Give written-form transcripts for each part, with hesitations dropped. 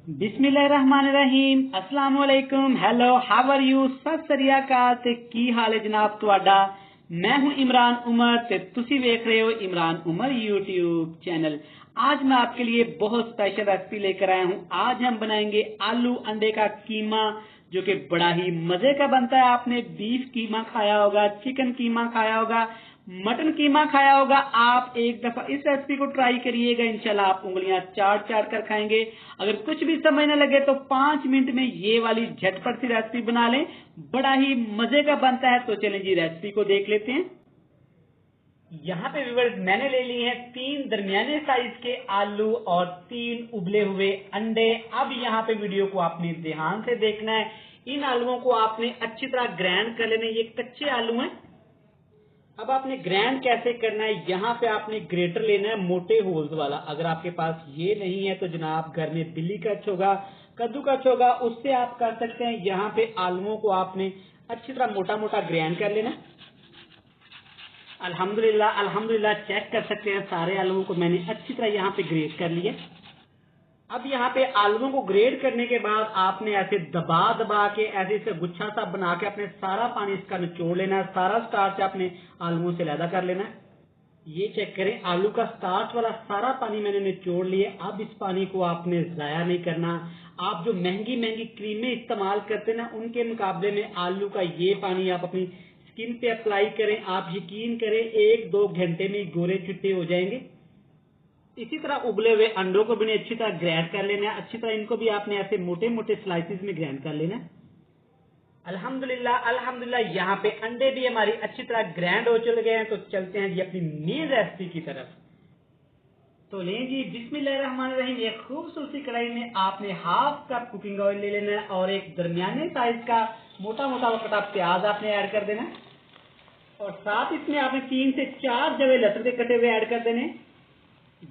बिस्मिल्लाहिर्रहमानिर्रहीम अस्सलाम वालेकुम हेलो हाउ आर यू सत श्री अकाल ते की हाल है जनाब तुहाडा। मैं हूं इमरान उमर ते तुसी देख रहे हो इमरान उमर यूट्यूब चैनल। आज मैं आपके लिए बहुत स्पेशल रेसिपी लेकर आया हूं। आज हम बनाएंगे आलू अंडे का कीमा जो कि बड़ा ही मजे का बनता है। आपने बीफ कीमा खाया होगा, चिकन कीमा खाया होगा, मटन कीमा खाया होगा। आप एक दफा इस रेसिपी को ट्राई करिएगा, इंशाल्लाह आप उंगलियां चाट चाट कर खाएंगे। अगर कुछ भी समझ न लगे तो 5 मिनट में ये वाली झटपट सी रेसिपी बना लें, बड़ा ही मजे का बनता है। तो चलें जी रेसिपी को देख लेते हैं। यहाँ पे व्यूअर्स मैंने ले लिए हैं 3 दरमियाने साइज के आलू और 3 उबले हुए अंडे। अब यहाँ पे वीडियो को आपने ध्यान से देखना है। इन आलुओं को आपने अच्छी तरह ग्राइंड कर लेना है। ये कच्चे आलू हैं। अब आपने ग्राइंड कैसे करना है, यहाँ पे आपने ग्रेटर लेना है मोटे होल्स वाला। अगर आपके पास ये नहीं है तो जनाब घर में दिल्ली कच होगा, कद्दू कच होगा, उससे आप कर सकते हैं। यहाँ पे आलुओं को आपने अच्छी तरह मोटा मोटा ग्राइंड कर लेना। अल्हम्दुलिल्लाह अल्हम्दुलिल्लाह चेक कर सकते हैं सारे आलुओं को मैंने अच्छी तरह यहाँ पे ग्रेट कर लिया। अब यहाँ पे आलुओं को ग्रेट करने के बाद आपने ऐसे दबा दबा के ऐसे से गुच्छा सा बना के अपने सारा पानी इसका निचोड़ लेना है। सारा स्टार्च अपने आलुओं से अलग कर लेना है। ये चेक करें, आलू का स्टार्च वाला सारा पानी मैंने निचोड़ लिया। अब इस पानी को आपने जाया नहीं करना। आप जो महंगी महंगी क्रीमें इस्तेमाल करते हैं ना, उनके मुकाबले में आलू का ये पानी आप अपनी स्किन पे अप्लाई करें। आप यकीन करें 1-2 घंटे में गोरे चिट्टे हो जाएंगे। इसी तरह उबले हुए अंडों को भी अच्छी तरह ग्राइंड कर लेना है। अच्छी तरह इनको भी आपने ऐसे मोटे मोटे स्लाइसिस में ग्राइंड कर लेना है। अल्हम्दुलिल्लाह अल्हम्दुलिल्लाह यहाँ पे अंडे भी हमारी अच्छी तरह ग्राइंड हो चले गए हैं। तो चलते हैं जी अपनी मेन रेसिपी की तरफ। तो लें जी बिस्मिल्लाहिर्रहमानिर्रहीम। एक खूबसूरत सी कढ़ाई में आपने हाफ कप कुकिंग ऑयल ले लेना है और एक दरमियाने साइज का मोटा मोटा कटा प्याज आपने ऐड कर देना है। और साथ इसमें आपने 3 से 4 जवे लहसुन के कटे हुए ऐड कर देने।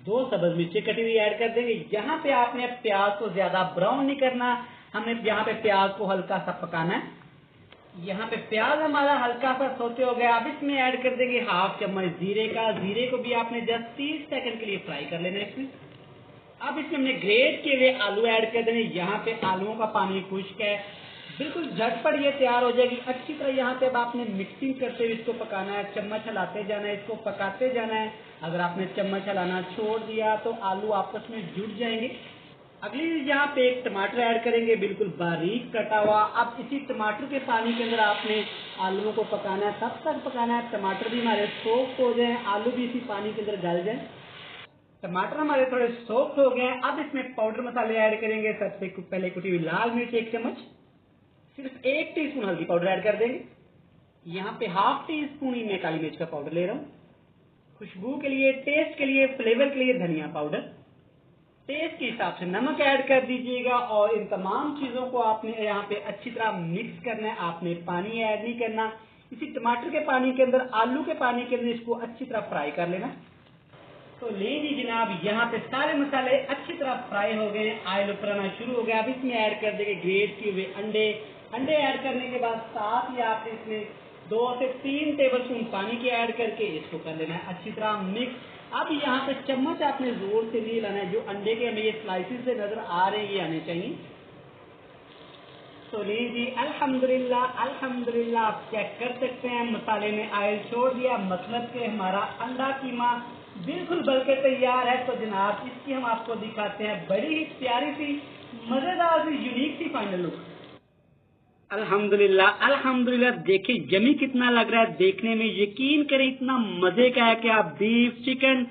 2 सब्ज मिर्ची कटी हुई ऐड कर देंगे। यहाँ पे आपने प्याज को ज्यादा ब्राउन नहीं करना, हमें यहाँ पे प्याज को हल्का सा पकाना है। यहाँ पे प्याज हमारा हल्का सा सोते हो गया। अब इसमें ऐड कर देंगे हाफ चम्मच जीरे का। जीरे को भी आपने जस्ट 30 सेकंड के लिए फ्राई कर लेना है इसमें। अब इसमें हमने ग्रेट किए हुए आलू ऐड कर देने। यहाँ पे आलूओं का पानी खुश्क है, बिल्कुल झटपट ये तैयार हो जाएगी। अच्छी तरह यहाँ पे अब आपने मिक्सिंग करते हुए इसको पकाना है। चम्मच हिलाते जाना है, इसको पकाते जाना है। अगर आपने चम्मच हिलाना छोड़ दिया तो आलू आपस में जुड़ जाएंगे। अगली यहाँ पे एक टमाटर ऐड करेंगे, बिल्कुल बारीक कटा हुआ। अब इसी टमाटर के पानी के अंदर आपने आलूओं को पकाना है। तब तक पकाना है टमाटर भी हमारे सॉफ्ट हो जाए, आलू भी इसी पानी के अंदर गल जाए। टमाटर हमारे थोड़े सॉफ्ट हो गए। अब इसमें पाउडर मसाले ऐड करेंगे। सबसे पहले कुटी हुई लाल मिर्च 1 चम्मच, सिर्फ 1 टीस्पून हल्दी पाउडर ऐड कर देंगे। यहाँ पे हाफ टी स्पून ही मैं काली मिर्च का पाउडर ले रहा हूँ। खुशबू के लिए, टेस्ट के लिए, फ्लेवर के लिए धनिया पाउडर। टेस्ट के हिसाब से नमक ऐड कर दीजिएगा। और इन तमाम चीजों को आपने यहाँ पे अच्छी तरह मिक्स करना है। आपने पानी ऐड नहीं करना। इसी टमाटर के पानी के अंदर, आलू के पानी के अंदर इसको अच्छी तरह फ्राई कर लेना। तो ले जी जनाब, यहाँ पे सारे मसाले अच्छी तरह फ्राई हो गए, ऑयल ऊपर आना शुरू हो गया। अब इसमें ऐड कर देंगे ग्रेट किए हुए अंडे। अंडे ऐड करने के बाद साथ ही आपने इसमें 2 से 3 टेबलस्पून पानी की ऐड करके इसको कर लेना है अच्छी तरह मिक्स। अब यहाँ पे चम्मच आपने जोर से नहीं लाना है। जो अंडे के हमें ये स्लाइसिस से नजर आ रहे हैं ये आने चाहिए। तो लीजिए अल्हम्दुलिल्लाह अल्हम्दुलिल्लाह आप चेक कर सकते हैं मसाले ने ऑयल छोड़ दिया। मतलब कि हमारा अंडा कीमा बिल्कुल बनके तैयार है। तो जनाब इसकी हम आपको दिखाते हैं बड़ी ही प्यारी सी मजेदार सी यूनिक सी फाइनल लुक। अल्हम्दुलिल्लाह अल्हम्दुलिल्लाह देखिए यमी कितना लग रहा है देखने में। यकीन करें इतना मजे का है कि आप बीफ चिकन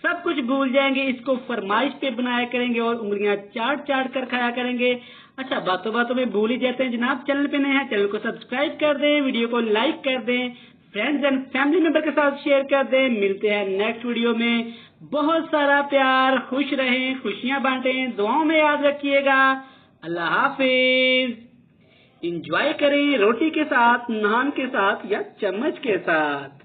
सब कुछ भूल जाएंगे। इसको फरमाइश पे बनाया करेंगे और उंगलियां चाट चाट कर खाया करेंगे। अच्छा बातों बातों में भूल ही जाते हैं जनाब, चैनल पे नए हैं चैनल को सब्सक्राइब कर दें, वीडियो को लाइक कर दें, फ्रेंड्स एंड फैमिली मेंबर के साथ शेयर कर दें। मिलते हैं नेक्स्ट वीडियो में। बहुत सारा प्यार, खुश रहें, खुशियां बांटें, दुआओं में याद रखिएगा। अल्लाह हाफिज। इंजॉय करें रोटी के साथ, नान के साथ या चम्मच के साथ।